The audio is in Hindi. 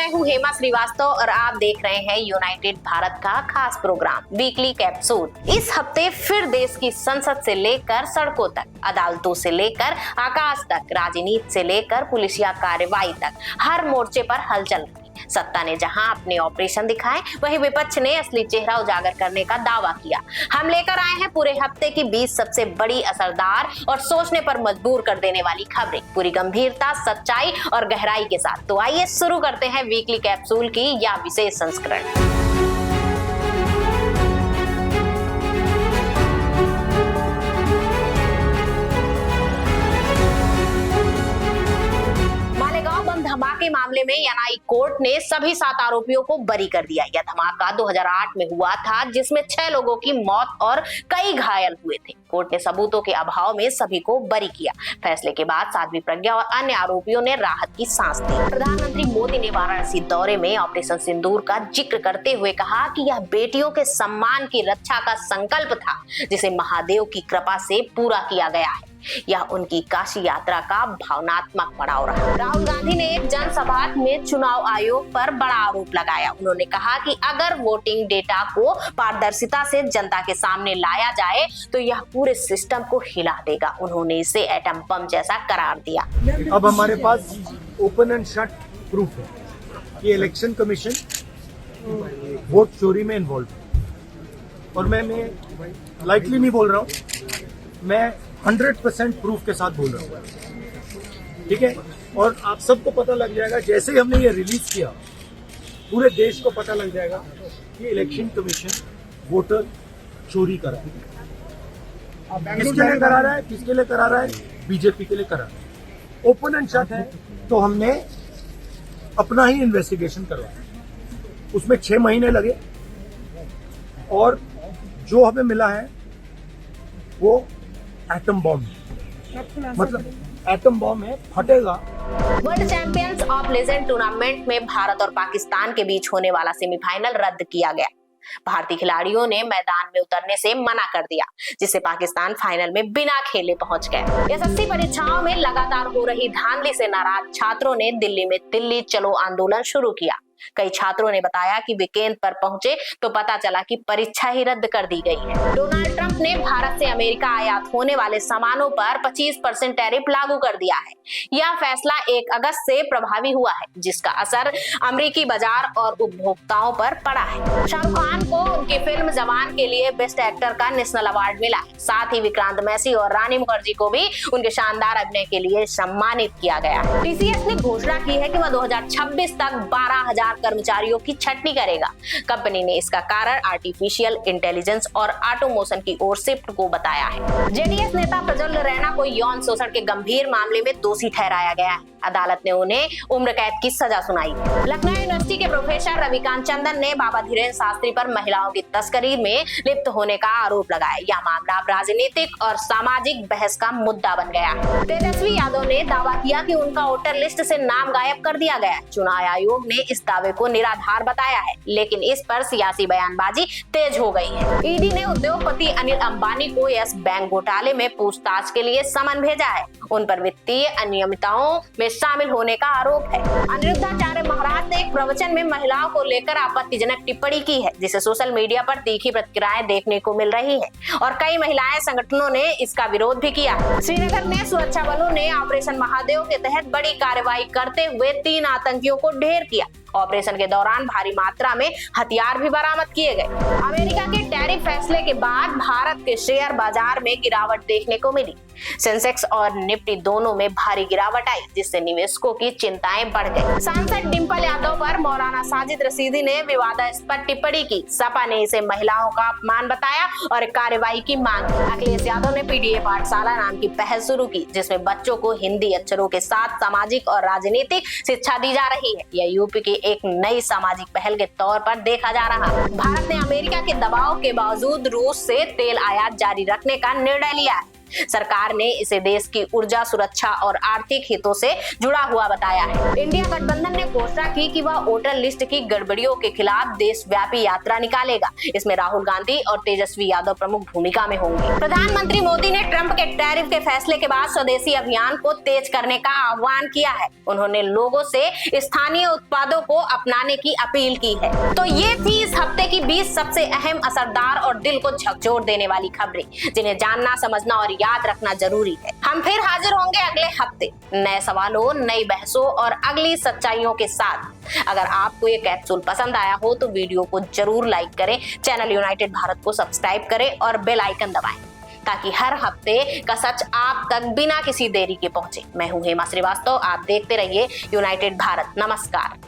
मैं हूं हेमा श्रीवास्तव और आप देख रहे हैं यूनाइटेड भारत का खास प्रोग्राम वीकली कैप्सूल। इस हफ्ते फिर देश की संसद से लेकर सड़कों तक, अदालतों से लेकर आकाश तक, राजनीति से लेकर पुलिसिया कार्रवाई तक हर मोर्चे पर हलचल रही। सत्ता ने जहां अपने ऑपरेशन दिखाए, वहीं विपक्ष ने असली चेहरा उजागर करने का दावा किया। हम लेकर आए हैं पूरे हफ्ते की 20 सबसे बड़ी, असरदार और सोचने पर मजबूर कर देने वाली खबरें, पूरी गंभीरता, सच्चाई और गहराई के साथ। तो आइए शुरू करते हैं वीकली कैप्सूल की यह विशेष संस्करण। धमाके मामले में एनआई कोर्ट ने सभी 7 आरोपियों को बरी कर दिया। यह धमाका 2008 में हुआ था, जिसमें 6 लोगों की मौत और कई घायल हुए थे। कोर्ट ने सबूतों के अभाव में सभी को बरी किया। फैसले के बाद साध्वी प्रज्ञा और अन्य आरोपियों ने राहत की सांस ली। प्रधानमंत्री मोदी ने वाराणसी दौरे में ऑपरेशन सिंदूर का जिक्र करते हुए कहा कि यह बेटियों के सम्मान की रक्षा का संकल्प था, जिसे महादेव की कृपा से पूरा किया गया है। यह उनकी काशी यात्रा का भावनात्मक पड़ाव रहा। राहुल गांधी ने एक जनसभा में चुनाव आयोग पर बड़ा आरोप लगाया। उन्होंने कहा कि अगर वोटिंग डेटा को पारदर्शिता से जनता के सामने लाया जाए तो यह पूरे सिस्टम को हिला देगा। उन्होंने इसे एटम बम जैसा करार दिया। अब हमारे पास ओपन एंड शट प्रूफ है कि इलेक्शन कमीशन वोट चोरी में इन्वॉल्व है। और मैं लाइटली नहीं बोल रहा हूँ, मैं 100% प्रूफ के साथ बोल रहा हूँ, ठीक है। और आप सबको पता लग जाएगा, जैसे ही हमने ये रिलीज किया, पूरे देश को पता लग जाएगा कि इलेक्शन कमीशन वोटर चोरी करा है। किसके लिए करा रहा है, किसके लिए करा रहा है? बीजेपी के लिए करा रहा है। ओपन एंड शट है, तो हमने अपना ही इन्वेस्टिगेशन करवाया। उसमें 6 महीने लगे और जो हमें मिला है वो एटम बॉम्ब, मतलब एटम बॉम्ब है, फटेगा। World champions of legend tournament में भारत और पाकिस्तान के बीच होने वाला सेमीफाइनल रद्द किया गया। भारतीय खिलाड़ियों ने मैदान में उतरने से मना कर दिया, जिससे पाकिस्तान फाइनल में बिना खेले पहुंच गए। एसएससी परीक्षाओं में लगातार हो रही धांधली से नाराज छात्रों ने दिल्ली में दिल्ली चलो आंदोलन शुरू किया। कई छात्रों ने बताया कि वे केंद्र पर पहुंचे तो पता चला कि परीक्षा ही रद्द कर दी गई है। डोनाल्ड ट्रंप ने भारत से अमेरिका आयात होने वाले सामानों पर 25% टैरिफ लागू कर दिया है। यह फैसला 1 अगस्त से प्रभावी हुआ है, जिसका असर अमेरिकी बाजार और उपभोक्ताओं पर पड़ा है। शाहरुख खान को उनकी फिल्म जवान के लिए बेस्ट एक्टर का नेशनल अवार्ड मिला है। साथ ही विक्रांत मैसी और रानी मुखर्जी को भी उनके शानदार अभिनय के लिए सम्मानित किया गया है। टीसीएस ने घोषणा की है कि वह 2026 तक 12,000 कर्मचारियों की छटनी करेगा। कंपनी ने इसका कारण आर्टिफिशियल इंटेलिजेंस और ऑटोमेशन की ओर शिफ्ट को बताया है। जेडीएस नेता प्रज्वल रैना को यौन शोषण के गंभीर मामले में दोषी ठहराया गया है। अदालत ने उन्हें उम्र कैद की सजा सुनाई। लखनऊ यूनिवर्सिटी के प्रोफेसर रविकांत चंदन ने बाबा धीरेन्द्र शास्त्री पर महिलाओं की तस्करी में लिप्त होने का आरोप लगाया। यह मामला अब राजनीतिक और सामाजिक बहस का मुद्दा बन गया है। तेजस्वी यादव ने दावा किया कि उनका वोटर लिस्ट से नाम गायब कर दिया गया। चुनाव आयोग ने इस दावे को निराधार बताया है, लेकिन इस पर सियासी बयानबाजी तेज हो गई है। ईडी ने उद्योगपति अनिल अंबानी को यस बैंक घोटाले में पूछताछ के लिए समन भेजा है। उन पर वित्तीय अनियमितताओं में शामिल होने का आरोप है। अनिरुद्धाचार्य महाराज ने एक प्रवचन में महिलाओं को लेकर आपत्तिजनक टिप्पणी की है, जिसे सोशल मीडिया पर तीखी प्रतिक्रियाएं देखने को मिल रही है और कई महिलाएं संगठनों ने इसका विरोध भी किया। श्रीनगर में सुरक्षा बलों ने ऑपरेशन महादेव के तहत बड़ी कार्रवाई करते हुए 3 आतंकियों को ढेर किया। ऑपरेशन के दौरान भारी मात्रा में हथियार भी बरामद किए गए। अमेरिका के टैरिफ फैसले के बाद भारत के शेयर बाजार में गिरावट देखने को मिली। सेंसेक्स और निफ्टी दोनों में भारी गिरावट आई, जिससे निवेशकों की चिंताएं बढ़ गई। सांसद डिंपल यादव पर मौलाना साजिद रशीदी ने विवादास्पद टिप्पणी की। सपा ने इसे महिलाओं का अपमान बताया और कार्रवाई की मांग की। अखिलेश यादव ने पीडीए पाठशाला नाम की पहल शुरू की, जिसमें बच्चों को हिंदी अक्षरों के साथ सामाजिक और राजनीतिक शिक्षा दी जा रही है। यह यूपी की एक नई सामाजिक पहल के तौर पर देखा जा रहा है। भारत ने अमेरिका के दबाव के बावजूद रूस से तेल आयात जारी रखने का निर्णय लिया है। सरकार ने इसे देश की ऊर्जा सुरक्षा और आर्थिक हितों से जुड़ा हुआ बताया है। इंडिया गठबंधन ने घोषणा की कि वह वोटर लिस्ट की गड़बड़ियों के खिलाफ देशव्यापी यात्रा निकालेगा। इसमें राहुल गांधी और तेजस्वी यादव प्रमुख भूमिका में होंगे। प्रधानमंत्री मोदी ने ट्रंप के टैरिफ के फैसले के बाद स्वदेशी अभियान को तेज करने का आह्वान किया है। उन्होंने लोगों से स्थानीय उत्पादों को अपनाने की अपील की है। तो ये थी इस हफ्ते की 20 सबसे अहम, असरदार और दिल को झकझोर देने वाली खबरें, जिन्हें जानना, समझना और याद रखना जरूरी है। हम फिर हाजिर होंगे अगले हफ्ते नए सवालों, नई बहसों और अगली सच्चाइयों के साथ। अगर आपको ये कैप्सूल पसंद आया हो तो वीडियो को जरूर लाइक करें, चैनल यूनाइटेड भारत को सब्सक्राइब करें और बेल आइकन दबाएं, ताकि हर हफ्ते का सच आप तक बिना किसी देरी के पहुंचे। मैं हूं हेमा श्रीवास्तव, आप देखते रहिए यूनाइटेड भारत। नमस्कार।